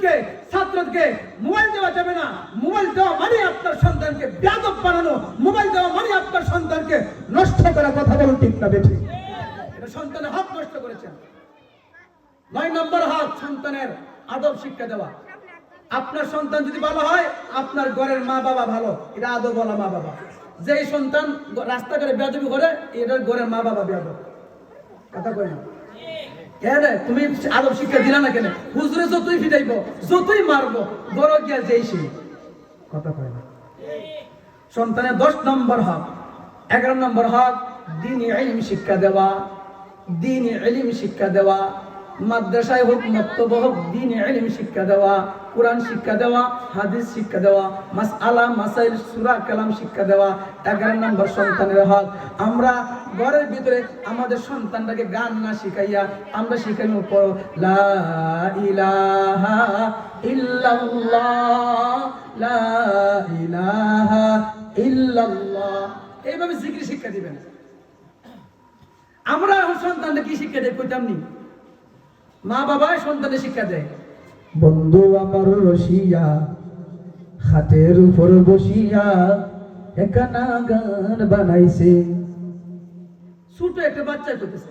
স্টুডেন্টকে ছাত্রকে মোবাইল দেওয়া যাবে না। মোবাইল দেওয়া মানে আপনার সন্তানকে বেয়াদব বানানো, মোবাইল দেওয়া মানে আপনার সন্তানকে নষ্ট করা। কথা বলুন ঠিক না বেঠিক? এটা সন্তানের হক নষ্ট করেছেন। 9 নম্বর হক সন্তানের আদব শিক্ষা দেওয়া। আপনার সন্তান যদি ভালো হয়, আপনার ঘরের মা বাবা ভালো, এটা আদব বলা মা বাবা। যেই সন্তান রাস্তাঘাটে বেয়াদবি করে, এটার ঘরের মা বাবা বেয়াদব। কথা কই না? কেন তুমি আদব শিক্ষা দিলা না কেন? হুজুরে যতই ফিরাইব, যতই মারবো, বড় গিয়া যেই সেই। কথা কয় না? সন্তানের 10 নম্বর হক। 11 নম্বর হক দ্বীনি ইলম শিক্ষা দেওয়া। দ্বীনি ইলম শিক্ষা দেওয়া, মাদ্রাসায় হোক মক্তবে হোক দ্বীনি ইলম শিক্ষা দেওয়া, কোরআন শিক্ষা দেওয়া, হাদিস শিক্ষা দেওয়া, মাসআলা মাসাইল সূরা কালাম শিক্ষা দেওয়া। 11 নম্বর সন্তানের হক। আমরা ঘরের ভিতরে আমাদের সন্তানটাকে গান না শিখাইয়া আমরা শিখাইব পড়ো লা ইলাহা ইল্লাল্লাহ, লা ইলাহা ইল্লাল্লাহ, এইভাবে জিকির শিক্ষা দিবেন। আমরা সন্তানকে কি শিক্ষা দেই কইতাম নি? মা বাবাই সন্তানের শিক্ষা দেয়। বন্ধু আমার রসিয়া খাটের উপর বসিয়া একখানা গান বানাইছে। ছোট একটা বাচ্চা করতেছে,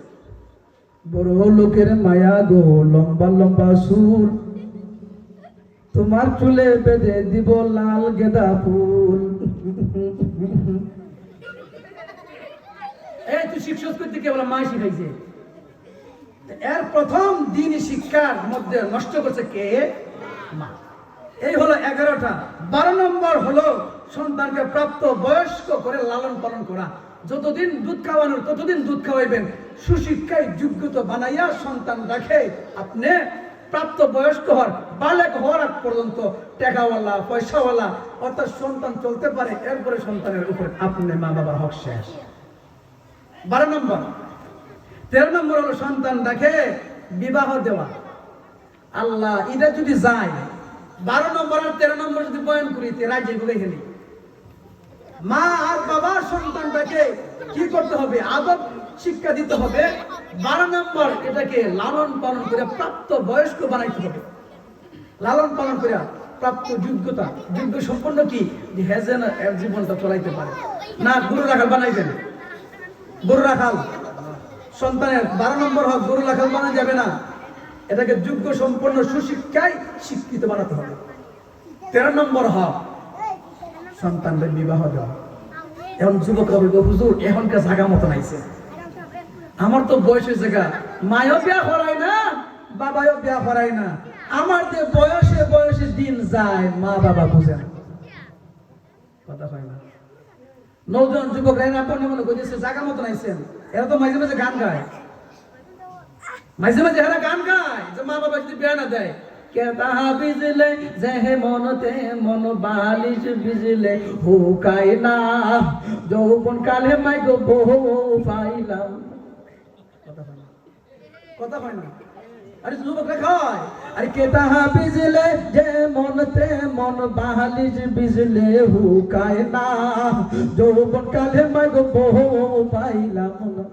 বড় লোকের মায়া গো লম্বা লম্বা চুল, তোমার চুলে বেঁধে দিব লাল গেঁদা ফুল। এই তুই শিক্ষক করতে কেবল মা শিখাইছে। এর প্রথম দিন শিক্ষার মধ্যে নষ্ট করছে কে? মা। এই হলো 11টা। 12 নম্বর হলো সন্তানকে প্রাপ্ত বয়স্ক করে লালন পালন করা। যতদিন দুধ খাওয়ানোর ততদিন দুধ খাওয়াইবেন। সুশিক্ষায় যোগ্যতা বানাইয়া সন্তান রাখে আপনি প্রাপ্ত বয়স্ক হওয়ার, বালেক হওয়ার আগ পর্যন্ত টাকাওয়ালা পয়সাওয়ালা অর্থাৎ সন্তান চলতে পারে, এরপরে সন্তানের উপর আপনি মা বাবার হক শেষ। 12 নম্বর। 13 নম্বর হলো সন্তান দেখে বিবাহ দেওয়া। আল্লাহ এটা যদি যায় 12 নম্বর আর 13 নম্বর যদি বয়ান করিতে রাজ্যে গুলে গেলি, মা আর বাবা সন্তানটাকে কি করতে হবে? আদব শিক্ষা দিতে হবে। 12 নম্বর এটাকে লালন পালন করে প্রাপ্ত বয়স্ক বানাইতে হবে। লালন পালন করে প্রাপ্ত যোগ্যতা, যোগ্য সম্পন্ন কি যে হেজেন এর জীবনটা চলাইতে পারে না। গরু রাখাল বানাইবেন, গরু রাখাল সন্তানের 12 নম্বর হক। গরু রাখাল বানানো যাবে না, এটাকে যোগ্য সম্পন্ন সুশিক্ষায় শিক্ষিত বানাতে হবে। 13 নম্বর হক সন্তানদের বিবাহ দেওয়া। এখন যুবকরা বলবো হুজুর এখনকার জায়গা মতো নাইছে, আমার তো বয়সের জায়গা, মায়ও বিয়া করায় না বাবাও বিয়া করায় না, আমার যে বয়সে বয়সে দিন যায় মা বাবা বুঝে না। কথা হয় না? নৌজন যুবকরা আপনি মনে করছে জায়গা মতো নাইছেন, এরা তো মাঝে মাঝে গান গায়, মাঝে মাঝে এরা গান গায় যে মা বাবা যদি বিয়া না দেয়, কে তাহা বিজলে যেহে মনতে মন বালিশ বিজলে হুকাই না, যৌবন কালে মাই গো বহু পাইলাম। কথা হয় না? আরে যুবকরা খায়, আরে কে তাহা বিজলে যে মনতে মন বালিশ বিজলে হুকাই না, যৌবন কালে মাই গো বহু পাইলাম না।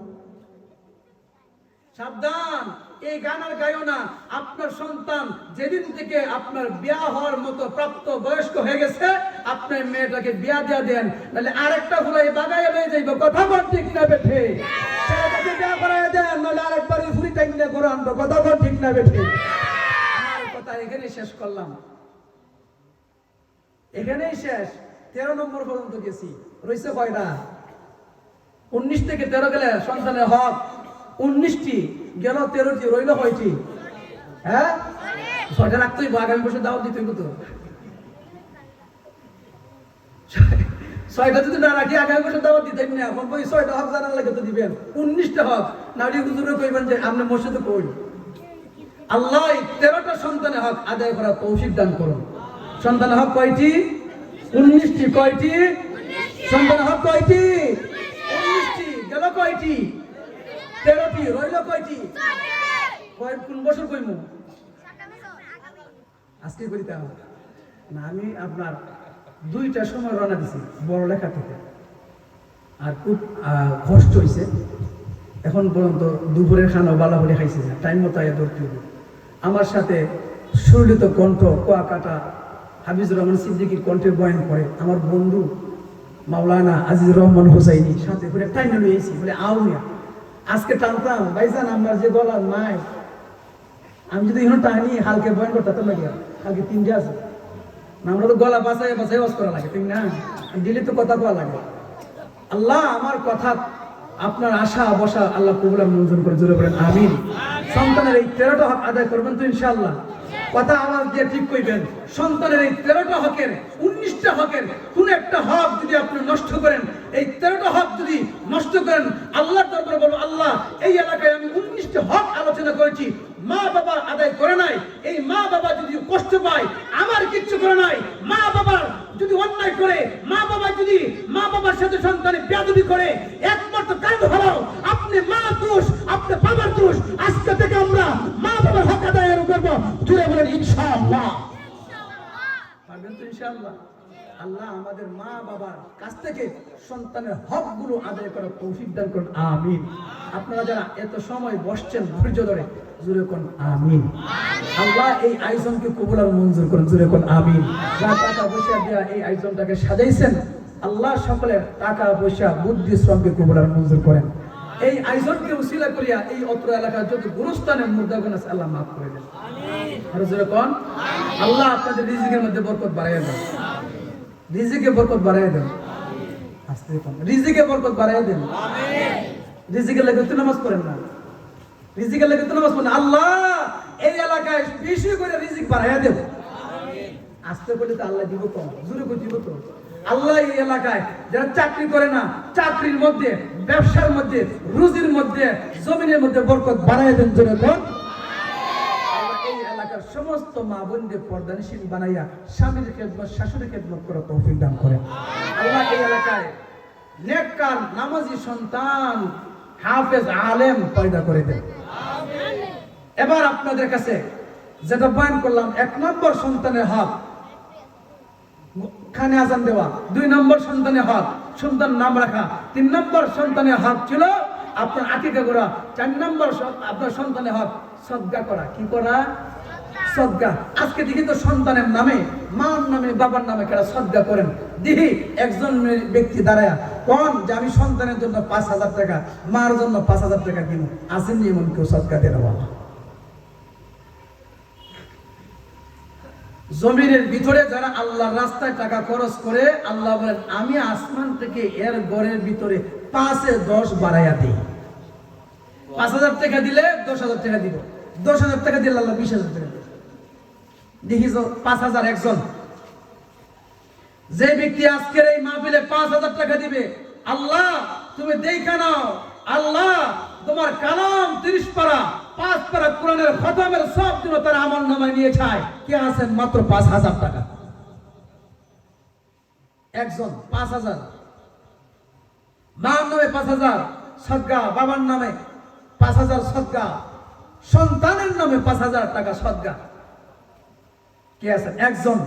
সাবধান, এই গান আর গাইও না। আপনার সন্তান যেদিন থেকে আপনার বিয়া হওয়ার মতো প্রাপ্ত বয়স্ক হয়ে গেছে, আপনার মেয়েটাকে বিয়া দিয়া দেন, নাহলে আরেকটা ফুলাই বাগাইয়া লয়ে যাইব। কথা বল ঠিক না বেঠে? ছেলেটাকে বিয়া করাইয়া দেন, নাহলে আরেকবার ফুরি টাইমে করে আনবো। কথা বল ঠিক না বেঠে? আমার কথা এখানেই শেষ করলাম, এখানেই শেষ। 13 নম্বর পর্যন্ত গেছি, রয়েছে কয়টা? 19 থেকে 13 গেলে সন্তানের হক 19টি গেল, 13টি রইল কয়টি? হ্যাঁ, 6টা রাখতেই আগামী বছর দাওয়াত দিতে হইব তো। 6টা যদি না রাখি আগামী বছর দাওয়াত দিতেন না। এখন ওই 6টা হক জানার লাগে তো দিবেন, 19টা হক না হলে হুজুরে কইবেন যে আপনি মসজিদে কই। আল্লাহ 13টা সন্তানের হক আদায় করার তৌফিক দান করুন। সন্তানের হক কয়টি? 19টি। কয়টি? সন্তানের হক কয়টি? 19টি। গেল কয়টি? 13টি। রইল কয়টি? কোন বছর কইমু? আজকে করিতে হবে না। আমি আপনার 2টার সময় রওনা দিছি বড় লেখা থেকে, আর খুব কষ্ট হয়েছে। এখন পর্যন্ত দুপুরের খানা বালা বলে খাইছি না, টাইম মতো আয়া ধরতে হবে। আমার সাথে সুরলিত কণ্ঠ, কুয়াকাটা হাফিজুর রহমান সিদ্দিকীর কণ্ঠে বয়ান করে আমার বন্ধু মাওলানা আজিজুর রহমান হুসাইনি সাথে করে টাইনে লইয়েছি বলে আউমিয়া আজকে টানতাম ভাইজান আমার যে গলার নাই আমি যদি এখন টানি হালকে বয়ান করতে লাগে হালকে তিনটে আছে না আমরা তো গলা বাঁচাই বাঁচাই ওয়াজ করা লাগে ঠিক না দিলে তো কথা বলা লাগে আল্লাহ আমার কথা আপনার আশা বসা আল্লাহ কবুল আর মঞ্জুর করে জোরে বলেন আমিন। সন্তানের এই 13টা হক আদায় করবেন তো ইনশাআল্লাহ। কথা আওয়াজ দিয়ে ঠিক কইবেন সন্তানের এই 13টা হকের 19টা হকের কোন একটা হক যদি আপনি নষ্ট করেন, এই 13টা হক যদি নষ্ট করেন, আল্লাহর দরবারে বলবো আল্লাহ এই এলাকায় আমি 19টা হক আলোচনা করেছি, মা বাবা আদায় করে নাই, এই মা বাবা যদি কষ্ট পায় আমার কিচ্ছু করে নাই, মা বাবার যদি অন্যায় করে, মা বাবা যদি মা বাবার সাথে সন্তানে বেয়াদবি করে, একমাত্র কারণ হলো আপনি মা দোষ, আপনি বাবার দোষ। আজকে থেকে আমরা মা বাবার হক আদায় করব, জুড়ে বলেন ইনশাআল্লাহ। পারবেন তো ইনশাআল্লাহ? আল্লাহ আমাদের মা বাবার কাছ থেকে সন্তানের হকগুলো আদায় করার তৌফিক দান করুন আমিন। আপনারা যারা এত সময় বসছেন ধৈর্য ধরে জুড়ে কোন আমিন। আল্লাহ এই আয়োজনকে কবুল আর মঞ্জুর করুন, জুড়ে কোন আমিন। যা টাকা পয়সা দিয়া এই আয়োজনটাকে সাজাইছেন আল্লাহ সকলের টাকা পয়সা বুদ্ধি শ্রমকে কবুল আর মঞ্জুর করেন। এই আয়োজনকে উসিলা করিয়া এই অত্র এলাকার যত গুরুস্থানের মুর্দাগুন আছে আল্লাহ মাফ করে দেন আর জুড়ে কোন আল্লাহ আপনাদের রিজিকের মধ্যে বরকত বাড়াইয়া দেন, রিজিকে বরকত বাড়াইয়া দেন, আস্তে কোন রিজিকে বরকত বাড়াইয়া দেন। রিজিকের লাগে তো নামাজ পড়েন না, রিজিকের লাগে তো নামাজ পড়েন। আল্লাহ এই এলাকায় বেশি করে রিজিক বাড়াইয়া দেব, আস্তে বলে তো আল্লাহ দিব কম, জোরে করে দিব তো আল্লাহ। এই এলাকায় যারা চাকরি করে না চাকরির মধ্যে, ব্যবসার মধ্যে, রুজির মধ্যে, জমিনের মধ্যে বরকত বাড়াইয়া দেন, জোরে কোন এই এলাকার সমস্ত মা বোনদের পর্দানিশীল বানাইয়া স্বামীর খেদমত শাশুড়ির খেদমত করা তৌফিক দান করেন আল্লাহ। এই এলাকায় নেককার নামাজি সন্তান হাফেজ আলেম পয়দা করে দেন। এবার আপনাদের কাছে যেটা বয়ান করলাম, 1 নম্বর সন্তানের হক খানে আজান দেওয়া, 2 নম্বর সন্তানের হক সন্তান নাম রাখা, 3 নম্বর সন্তানের হক ছিল আপনার আকিকা করা, 4 নম্বর আপনার সন্তানের হক সদকা করা। কি করা? সদকা। আজকে দেখি তো সন্তানের নামে, মার নামে, বাবার নামে কেন সদকা করেন? দেখি একজন ব্যক্তি দাঁড়ায়া কোন যে আমি সন্তানের জন্য 5,000 টাকা, মার জন্য 5,000 টাকা দিব, আসেননি এমন কেউ সদকা দেন? বাবা জমিনের ভিতরে যারা আল্লাহর রাস্তায় টাকা খরচ করে, আল্লাহ বলেন আমি আসমান থেকে এর ঘরের ভিতরে 5-10 বাড়াইয়া দিই। 5,000 টাকা দিলে 10,000 টাকা দিব, 10,000 টাকা দিলে আল্লাহ 20,000 টাকা দিবে। দেখি 5,000 একজন যে ব্যক্তি আজকের এই মাহফিলে 5,000 টাকা দিবে, আল্লাহ তুমি দেখা নাও, আল্লাহ তোমার কালাম 30 পারা 5 পারা কোরআনের খতমের সব জন্য তার আমল নামায় নিয়ে যায়। কে আছেন? মাত্র 5,000 টাকা একজন। 5,000 মার নামে 5,000 সদকা, বাবার নামে 5,000 সদকা, সন্তানের নামে 5,000 টাকা সদকা। কে আছেন? একজন।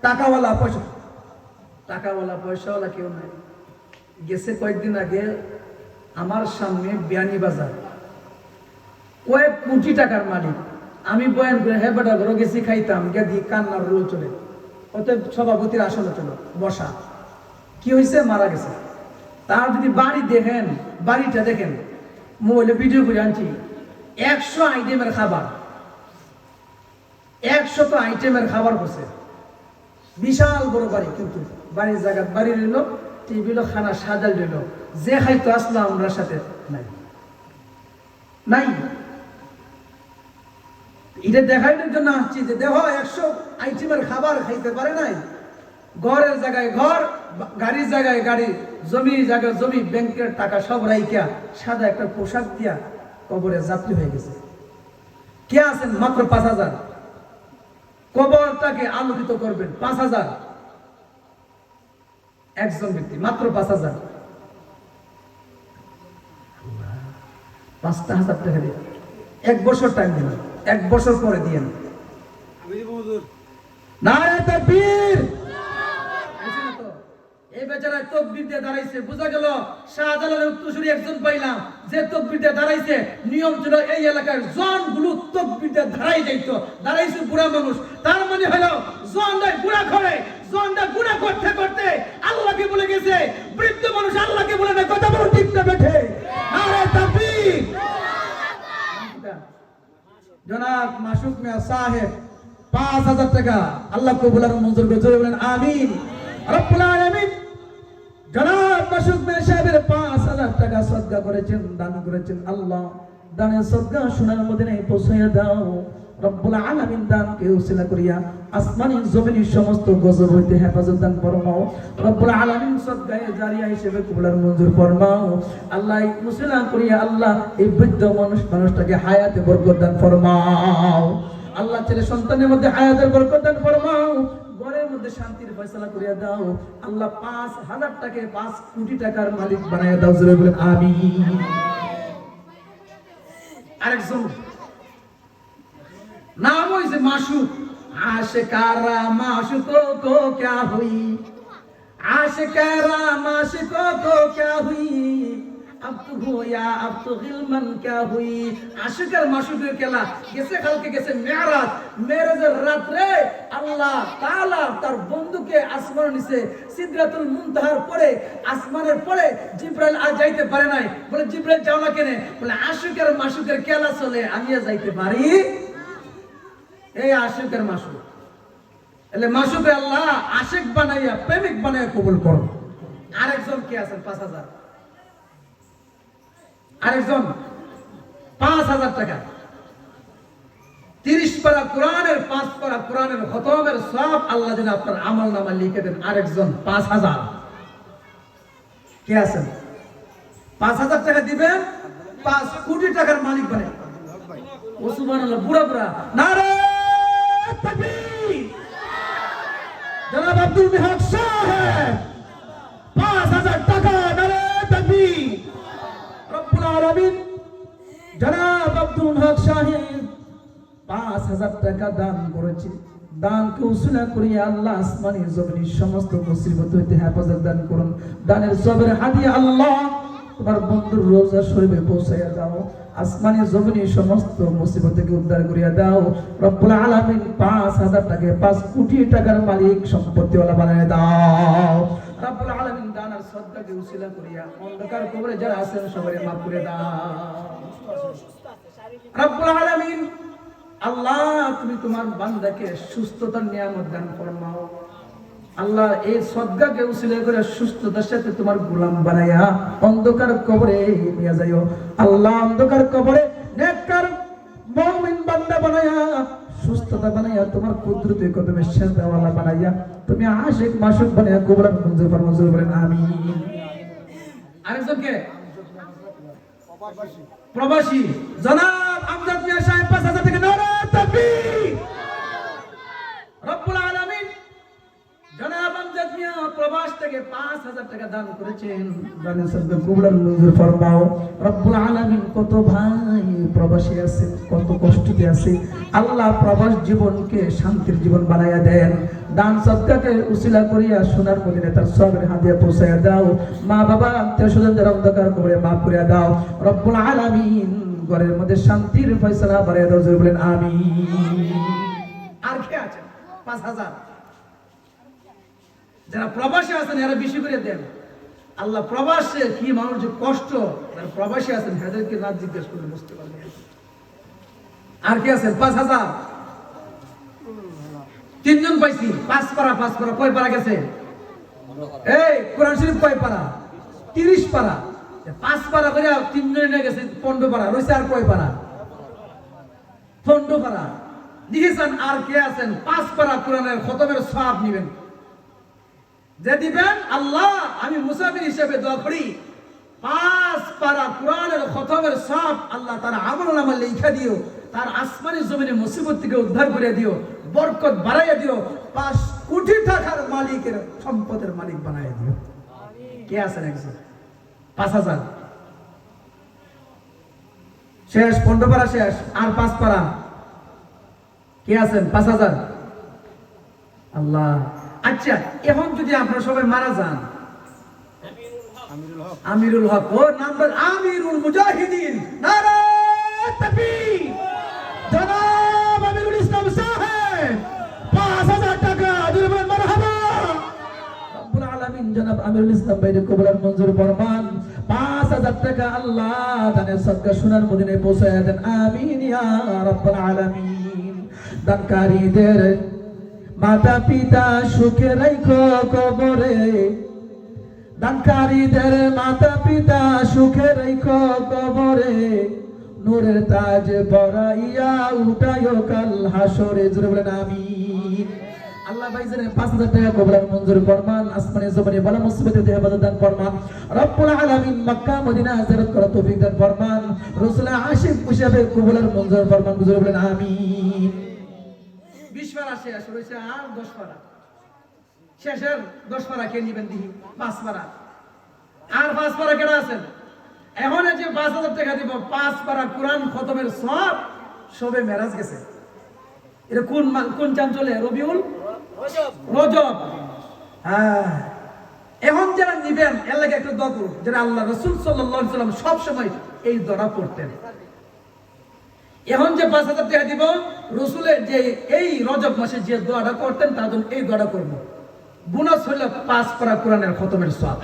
টাকাওয়ালা পয়সাওয়ালা কেউ নাই। গেছে কয়েকদিন আগে আমার সামনে বিয়ানি বাজার, কয়েক কোটি টাকার মালিক। আমি বয়ান করে হ্যাঁ বেটা ঘরে গেছি খাইতাম, গেদি কান্নার রোল চলে, অতএব সভাপতির আসনে চলো বসা। কি হয়েছে? মারা গেছে। তার যদি বাড়ি দেখেন, বাড়িটা দেখেন, মোবাইলে ভিডিও করে আনছি, 100 আইটেমের খাবার, 100 আইটেমের খাবার করছে। বিশাল বড় বাড়ি, কিন্তু বাড়ির জায়গা বাড়ি রইল, টেবিল খানা সাজাল রইল, যে খাইতো আসলো আমরা সাথে নাই নাই। এটা দেখাইবার জন্য আসছি যে দেখো 100 আইটেমের খাবার খাইতে পারে নাই। ঘরের জায়গায় ঘর, গাড়ির জায়গায় গাড়ি, জমির জায়গায় জমি, ব্যাংকের টাকা সব রাইকা সাদা একটা পোশাক দিয়া কবরে যাত্রী হয়ে গেছে। কে আছেন? মাত্র 5,000। কবরটাকে আলোকিত করবেন 5,000 একজন ব্যক্তি, মাত্র 5,000। 5,000 টাকা দিয়ে 1 বছর টাইম দিন, 1 বছর পরে দিয়েন। নারে তাকবীর! এই বেচারা তাকবীর দিয়ে দাঁড়াইছে, বোঝা গেল শাহজালালের উত্তরসূরি একজন পাইলাম যে তাকবীর দিয়ে দাঁড়াইছে। নিয়ম ছিল এই এলাকার জনগুলো তাকবীর দিয়ে দাঁড়াইছে বুড়া মানুষ, তার মানে হলো জনটাই বুড়া করে, জনটা গুনাহ করতে করতে আল্লাহকে ভুলে গেছে। বৃদ্ধ মানুষ আল্লাহকে ভুলে না, কথা বলো ঠিক না বেঠে? নারে তাকবীর। জনাব মাসুক মিয়া সাহেব 5000 টাকা আল্লাহ কবুল আর মঞ্জুর করে, জোরে বলেন আমিন রব্বুল আলামিন। জনাব মাসুক মিয়া সাহেবের 5000 টাকা সদকা করেছেন, দান করেছেন। আল্লাহ দানের সদকা সোনার মদিনায় পৌঁছাইয়া দাও রব্বুল আলামিন। দানকে উসিলা করিয়া আসমানি জমিনি সমস্ত গজব হইতে হেফাজত দান ফরমাও রব্বুল আলামিন। সদকায়ে জারিয়া হিসেবে কবুল আর মঞ্জুর ফরমাও আল্লাহ। উসিলা করিয়া আল্লাহ এই বৃদ্ধ মানুষটাকে হায়াতে বরকত দান ফরমাও আল্লাহ। ছেলে সন্তানের মধ্যে হায়াতের বরকত দান ফরমাও, ঘরের মধ্যে শান্তির ফয়সালা করিয়া দাও আল্লাহ। 5000 টাকাকে 5 কোটি টাকার মালিক বানাইয়া দাও, জোরে বলেন আমিন। আরেকজন नाम इसे माशूक, आशिकारा माशूकों को क्या हुई, आशिकारा माशूकों को क्या हुई, अब तो होया अब तो गिलमन क्या हुई। आशिकार माशूकेर खेला कैसे কালকে গেছে মেরাজ, মেরাজের রাতে আল্লাহ তাআলা তার বন্ধুকে আসমান নিচে সিদরাতুল মুনতাহার পরে, আসমানের পরে জিবরাইল আর যাইতে পারে নাই। বলে জিবরাইল যাও না কেন? বলে আশিকের মাশুকের খেলা চলে, আমিও যাইতে পারি। এই আশিকের মাসুক, এলে মাসুকে আল্লাহ আশিক বানাইয়া প্রেমিক বানাইয়া কবুল করো। আরেকজন কে আছেন 5000, আরেকজন 5000 টাকা 30 পারা কোরআনের 5 পারা কোরআনের খতমের সব আল্লাহ যেন আপনার আমলনামা লিখে দেন। আরেকজন 5000 কে আছেন? 5000 টাকা দিবেন, 5 কোটি টাকার মালিক বানাই। ও সুবহানাল্লাহ, বুড়া বুড়া নারে তাকবীর। জনাব আব্দুল মিহাক সাহেব 5000 টাকা, নারে তাকবীর রব্বুল আলামিন। জনাব আব্দুল মিহাক সাহেব 5000 টাকা দান করেছে। দানকে উসিলা করিয়া আল্লাহ আসমানি জমিনি সমস্ত মুসিবত হইতে হেফাজত দান করুন। দানের সবের হাদিয়া আল্লাহ তোমার বন্ধুর রোজা শরীফে পৌঁছাইয়া দাও। আসমানি জমিনি সমস্ত মুসিবত থেকে উদ্ধার করিয়া দাও রব্বুল আলামিন। 5000 টাকা 5 কোটি টাকার মালিক সম্পত্তিওয়ালা বানায় দাও রব্বুল আলামিন। দানের সদকাকে উসিলা করিয়া অন্ধকার কবরে যারা আছেন সবাই মাফ করে দাও রব্বুল আলামিন। আল্লাহ তুমি তোমার বান্দাকে সুস্থতার নিয়ামত দান ফরমাও আল্লাহ। এই সদকাকে উসিলা করে সুস্থতার সাথে তোমার গোলাম বানায়া অন্ধকার কবরে নিয়ে যাইও আল্লাহ। অন্ধকার কবরে নেককার মুমিন বান্দা বানায়া সুস্থতা বানায়া তোমার কুদরতে কদমে সেজদাওয়ালা বানায়া তুমি আশিক মাসুক বানায়া কবর মঞ্জুর ফরমাও, বলেন আমিন। আরেকজন কে? প্রবাসী জনাব আমজাদ মিয়া সাহেব 5000 টাকা, নারে তাকবীর রব্বুল আলামিন। জনাব আমজাদ মিয়া প্রবাস থেকে 5000 টাকা দান করেছেন। দানের সদকা কবুল মঞ্জুর ফরমাও রব্বুল আলামিন। কত ভাই প্রবাসী আছে, কত কষ্টতে আছে, আল্লাহ প্রবাস জীবনকে শান্তির জীবন বানায়া দেন। দান সদকাকে উসিলা করিয়া সোনার মদিনায় তার সবের হাদিয়া পৌঁছায়া দাও। মা বাবা আত্মীয় স্বজনদের অন্ধকার কবরে মাফ করে দাও রব্বুল আলামিন। ঘরের মধ্যে শান্তির ফয়সালা বাড়ায়া দাও, জোরে বলেন আমিন। আর কে আছেন? 5000 যারা প্রবাসী আছেন এরা বেশি করে দেন আল্লাহ। প্রবাসে কি মানুষ যে কষ্ট, যারা প্রবাসী আছেন এদেরকে না জিজ্ঞেস করে বুঝতে পারবেন। আর কি আছেন? 5000 তিনজন পাইছি। 5 পারা কয় পারা গেছে? এই কোরআন শরীফ কয় পারা? 30 পারা। 5 পারা করে তিনজন নিয়ে গেছে 15 পারা। রয়েছে আর কয় পারা? 15 পারা। দেখেছেন আর কে আছেন? 5 পারা কোরআনের খতমের সওয়াব নেবেন। যে দিবেন আল্লাহ আমি মুসাফির হিসেবে দোয়া করি 5 পারা কোরআনের খতমের সওয়াব আল্লাহ তার আমলনামা লিখে দিও, তার আসমানি জমিনে মুসিবত থেকে উদ্ধার করে দিও, বরকত বাড়াইয়া দিও, 5 কোটি টাকার মালিকের সম্পদের মালিক বানাইয়া দিও। কে আছেন? একজন 5000 শেষ, 15 পারা শেষ, আর 5 পারা। কে আছেন? 5000 আল্লাহ। আচ্ছা এখন যদি আপনারা সবাই মারা যান আমিরুল হক ও নাম্বার আমিরুল মুজাহিদিন নারায়ে তাকবীর জনাব আমিরুল ইসলাম সাহেব 5000 টাকা দিবেন মারহাবা রব্বুল আলামিন জনাব আমিরুল ইসলাম ভাইকে কবুল মঞ্জুর ফরমান 5000 টাকা আল্লাহ দানের সদকা সোনার মদিনায় পৌঁছায় দেন আমিন ইয়া রাব্বুল আলামিন দানকারীদের মাতা পিতা সুখে রাখো কবরে দানকারীদের মাতা পিতা সুখে রাখো কবরে নূরের তাজ পরাইয়া উঠায়ো কাল হাসরে জোরে বলেন আমিন আল্লাহ ভাইজানের 5000 টাকা কবুল মঞ্জুর ফরমান আসমানে জমিনে বলা মুসিবতে হেফাজত দান ফরমান রব্বুল আলামিন মক্কা মদিনা জিয়ারত করার তৌফিক দান ফরমান রাসূল আশিক হিসাবে কবুল মঞ্জুর ফরমান জোরে বলেন আমিন 20 পারা শেষ হইছে আর 10 পারা শেষের 10 পারা কে নেবেন দিহি 5 পারা আর 5 পারা কেডা আছেন এখন এই যে 5000 টাকা দিব 5 পারা কুরআন খতমের সওয়াব সবে মেরাজ গেছে এটা কোন চান চলে রবিউল রজব হ্যাঁ এখন যারা নিবেন এর লাগে একটা দোয়া করুন যারা আল্লাহ রাসূল সাল্লাল্লাহু আলাইহি সাল্লাম সব সময় এই দোয়া করতেন এখন যে 5000 টাকা দিব রাসূলের যে এই রজব মাসে যে দোয়াটা করতেন তার জন্য এই দোয়াটা করব বোনাস হলো 5 পারা কোরআনের খতমের সওয়াব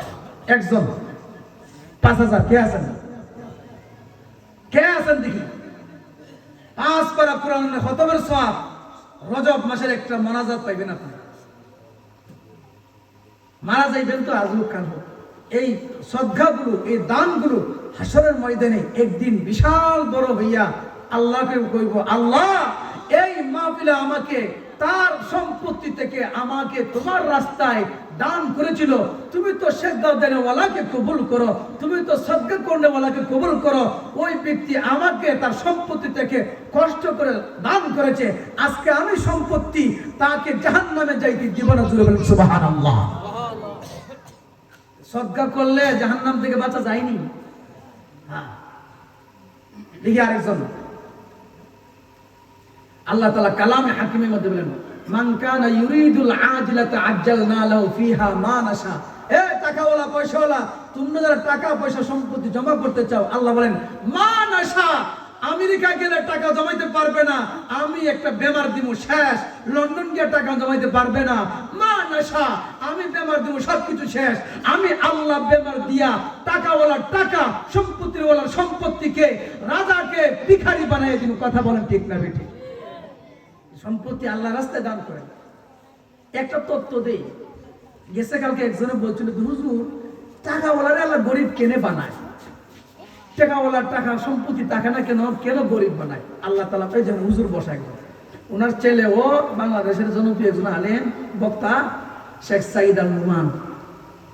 একজন 5000 কে আছেন দেখি 5 পারা কোরআনের খতমের সওয়াব রজব মাসের একটা মোনাজাত পাইবেন আপনি মারা যাইবেন তো আজও কাল এই সদকাগুলো এই দানগুলো হাসরের ময়দানে একদিন বিশাল বড় হইয়া আল্লাহকে কইব আল্লাহ এই মাহফিলে আমাকে তার সম্পত্তি থেকে আমাকে তোমার রাস্তায় দান করেছিল তুমি তো সেজদা দেনেওয়ালাকে কবুল করো তুমি তো সদকা করনেওয়ালাকে কবুল করো ওই ব্যক্তি আমাকে তার সম্পত্তি থেকে কষ্ট করে দান করেছে আজকে আমি সম্পত্তি তাকে জাহান্নামে যাইতে দিব না জোরে বলেন সুবহানাল্লাহ সদকা করলে জাহান্নাম থেকে বাঁচা যায়নি হ্যাঁ দেখি আরেকজন আল্লাহ তাআলা কালামে হাকিমের মধ্যে বলেন মান কানা ইউরিদুল আজিলাতা আজ্জালনা লাহু ফিহা মা নাশা এ টাকাওয়ালা পয়সাওয়ালা তোমরা যারা টাকা পয়সা সম্পত্তি জমা করতে চাও আল্লাহ বলেন মা নাশা আমেরিকা গেলে টাকা জমাইতে পারবে না আমি একটা বেমার দিব শেষ লন্ডন গিয়ে টাকা জমাইতে পারবে না মা নাশা আমি বেমার দিব সবকিছু শেষ আমি আল্লাহ বেমার দিয়া টাকাওয়ালার টাকা সম্পত্তিওয়ালার সম্পত্তিকে রাজাকে ভিখারি বানাই দিব কথা বলেন ঠিক না বেটি সম্পত্তি আল্লাহ রাস্তায় দান করেন একটা তত্ত্ব দেই গেছে কালকে একজনে বলছিল হুজুর টাকাওয়ালারে আল্লাহ গরিব কেনে বানায় টাকাওয়ালার টাকা সম্পত্তি টাকা না কেন গরিব বানায় আল্লাহ তাআলা এই যে হুজুর বসা একজন ওনার ছেলে ও বাংলাদেশের জনপ্রিয় একজন আলেম বক্তা শেখ সাইদ আল নুমান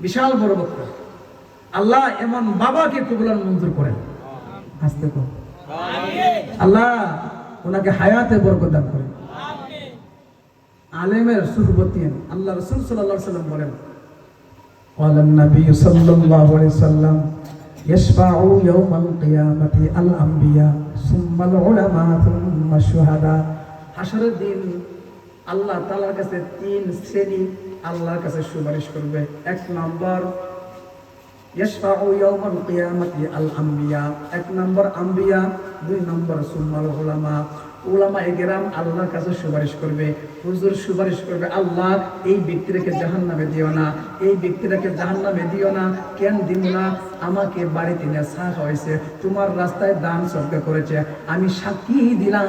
বিশাল বড় বক্তা আল্লাহ এমন বাবাকে কবুল মঞ্জুর করেন আস্তে কর আল্লাহ ওনাকে হায়াতে বরকত দান করেন আলেমের সুহবত আল্লাহ রাসূল সাল্লাল্লাহু আলাইহি ওয়াসাল্লাম বলেন قال النبي صلى الله عليه وسلم يشفع يوم القيامة الأنبياء ثم العلماء ثم الشهداء হাসরের দিন আল্লাহ তাআলার কাছে তিন শ্রেণী আল্লাহর কাছে সুপারিশ করবে এক নাম্বার يشفع يوم القيامة الأنبياء এক নাম্বার আম্বিয়া দুই নাম্বার সুম্মাল উলামা উলামায়ে কেরাম আল্লাহর কাছে সুপারিশ করবে হুজুর সুপারিশ করবে আল্লাহ এই ব্যক্তিটাকে জাহান্নামে দিও না এই ব্যক্তিটাকে জাহান্নামে দিও না কেন দিব না আমাকে বাড়িতে নিয়ে চা খাওয়াইছে তোমার রাস্তায় দান সদকা করেছে আমি সাক্ষী দিলাম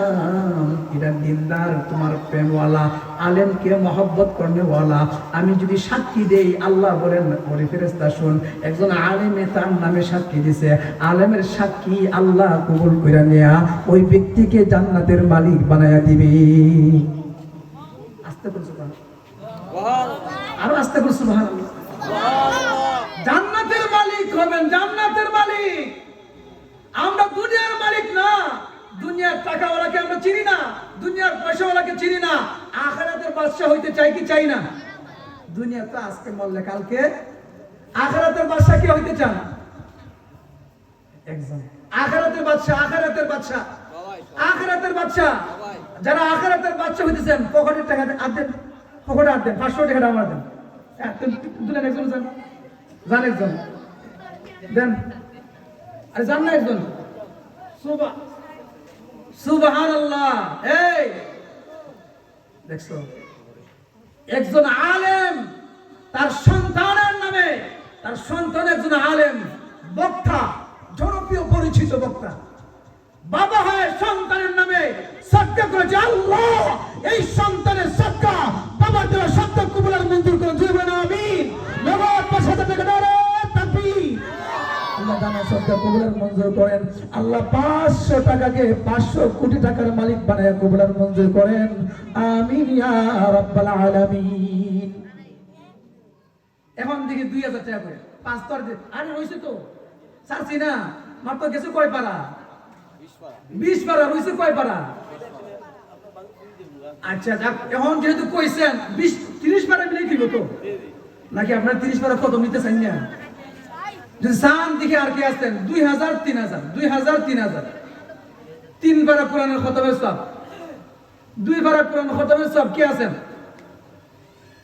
এটা দিনদার তোমার প্রেমওয়ালা আলেমকে মহব্বত করনেওয়ালা আমি যদি সাক্ষী দেই আল্লাহ বলেন ওরে ফেরেশতা শুন একজন আলেমে তার নামে সাক্ষী দিছে আলেমের সাক্ষী আল্লাহ কবুল কইরা নেয়া ওই ব্যক্তিকে জান্নাতের মালিক বানায়া দিবে আস্তে করে সুবহানাল্লাহ আর আস্তে করে সুবহানাল্লাহ জান্নাতের মালিক হবেন জান্নাতের মালিক আমরা দুনিয়ার মালিক না দুনিয়ার টাকাওয়ালাকে আমরা চিনি না দুনিয়ার পয়সাওয়ালাকে চিনি না আখিরাতের বাদশা হইতে চাই কি চাই না দুনিয়া তো আজকে মরলে কালকে আখিরাতের বাদশা কি হইতে চান একজন আখিরাতের বাদশা যারা আখিরাতের বাদশা হইতেছেন পকেটের টাকা দেন পকেটে আর দেন 500 টাকা আমার দেন তুলেন একজন জান একজন দেন আরে জান না একজন সুবহানাল্লাহ। এই দেখছো একজন আলেম তার সন্তানের নামে, তার সন্তান একজন আলেম বক্তা, জনপ্রিয় পরিচিত বক্তা, বাবা হয় সন্তানের নামে সাদকা করেছে। আল্লাহ এই সন্তানের সাদকা বাবার দেওয়া সাদকা কবুল আর মঞ্জুর করে দিবেন, আমিন। নগদ ৫,০০০ টাকা নারে তাকবীর। আল্লাহ দানা সাদকা কবুল আর মঞ্জুর করেন। আল্লাহ ৫০০ টাকাকে ৫০০ কোটি টাকার মালিক বানায় কবুল আর মঞ্জুর করেন, আমিন ইয়া রাব্বাল আলামিন। এখন দেখি ২০০০ টাকা করে ৫ তর আরে হইছে তো ছাড়ছি না, মাত্র গেছে কয় পারা? ২০ পারা হইছে কয় পারা? আচ্ছা যাক, এখন যেহেতু কইছেন ২০-৩০ পারা মিলে দিব তো নাকি আপনার ৩০ পারা খতম নিতে চান না? যদি চান দেখে আর কি আসতেন ২০০০ ৩০০০ ২০০০ ৩০০০ ৩ পারা কোরআনের খতমের সব, ২ পারা কোরআন খতমের সব কি আছেন?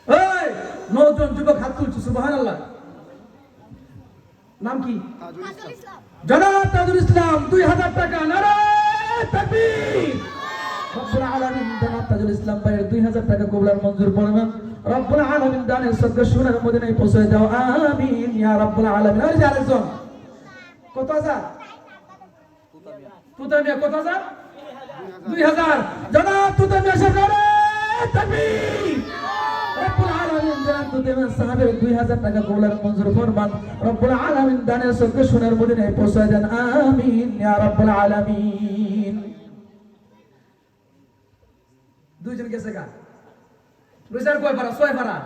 এই ৯ জন যুবক হাত তুলছে, সুবহানাল্লাহ। নাম কি? জনাব তাজুল ইসলাম, ২০০০ টাকা নারে তাকবীর। রব্বুল আলামিন জনাব তাজুল ইসলাম ভাইয়ের ২০০০ টাকা কবুল আর মঞ্জুর করবেন। রব্বুল আলামিন দানের সদকা সোনার মদিনায় পৌঁছে দাও, আমিন ইয়া রাব্বুল আলামিন। আর আরেকজন কত হাজার? তুতামিয়া কত হাজার? ২০০০ জনাব তুতামিয়া সাহেব নারে তাকবীর। রব্বুল আলামিন জান তুতামিয়া সাহেবের ২০০০ টাকা কবুল আর মঞ্জুর ফরমান। রব্বুল আলামিন দানের সদকা সোনার মদিনায় পৌঁছে দেন, আমিন ইয়া রাব্বুল আলামিন। দুইজন গেছে গা রইসার কয় পারা? ৬ পারা,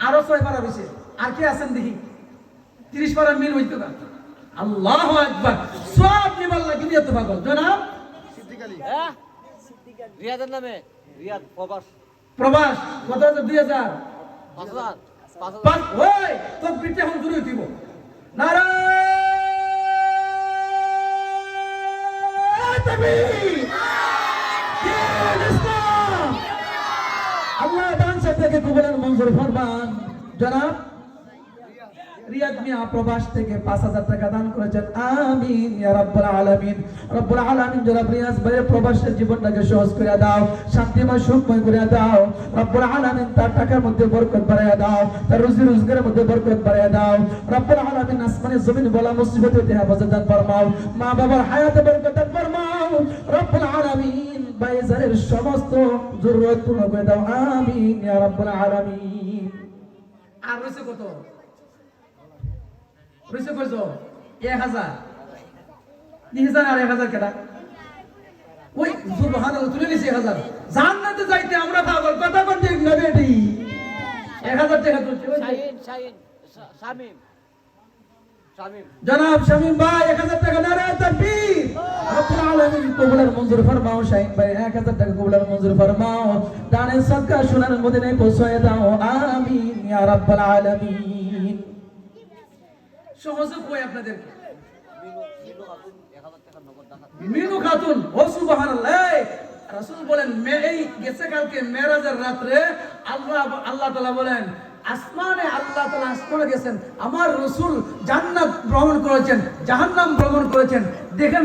আরো ৬ পারা রইছে। আর কি আছেন দেখি ৩০ পারা মিল হইতো না। আল্লাহু আকবার। সব নিবার লাগি নিয়ে তো পাগল জনাব সিদ্দিক আলী। হ্যাঁ সিদ্দিক আলী রিয়াদের নামে, রিয়াদ প্রবাস। প্রবাস কত আছে? ২০০০ ৫০০০ ওই তো পিঠে এখন জুড়ে দিব নারে তাকবীর। আল্লাহ দান থেকে কবুল আর মঞ্জুর ফরমান। জনাব রিয়াদ মিয়া প্রবাস থেকে ৫০০০ টাকা দান করেছেন, আমিন ইয়া রাব্বুল আলামিন। রব্বুল আলামিন জনাব রিয়াজ ভাইয়ের প্রবাসের জীবনটাকে সহজ করে দাও, শান্তিময় সুখময় করে দাও। রব্বুল আলামিন তার টাকার মধ্যে বরকত বাড়ায়া দাও, তার রুজি রোজগারের মধ্যে বরকত বাড়ায়া দাও। রব্বুল আলামিন আসমানে জমিন বলা মুসিবতে হেফাজত দান ফরমাও, মা বাবার হায়াতে বরকত দান ফরমাও। রব্বুল আলামিন বাইজারের সমস্ত জরুরত পূর্ণ করে দাও, আমিন ইয়া রাব্বুল আলামিন। আর রয়েছে কত? রয়েছে কয়জন? ১০০০ ২০০০ আর ১০০০ কেটা? ওই সুবহানাল্লাহ তুলে নিছে ১০০০। জান্নাতে যাইতে আমরা পাগল, কথা কোন ঠিক না বেটি? ১০০০ টাকা তুলছে শাহিন শামিম জনাব শামিম ভাই ১০০০ টাকা নারে তাকবীর। রব্বুল আলামিন কবুল আর মঞ্জুর ফরমাও। শাহিন ভাই ১০০০ টাকা কবুল আর মঞ্জুর ফরমাও, দানের সদকা সোনার মদিনায় পৌঁছায় দাও, আমিন ইয়া রাব্বাল আলামিন। সহজে কই আপনাদেরকে মিনু খাতুন, ও সুবহানাল্লাহ। রাসূল বলেন এই গেছে কালকে মেরাজের রাতে আল্লাহ তাআলা বলেন আসমানে, আল্লাহ তাআলা আসমানে গেছেন, আমার রাসূল জান্নাত ভ্রমণ করেছেন, জাহান্নাম ভ্রমণ করেছেন। দেখেন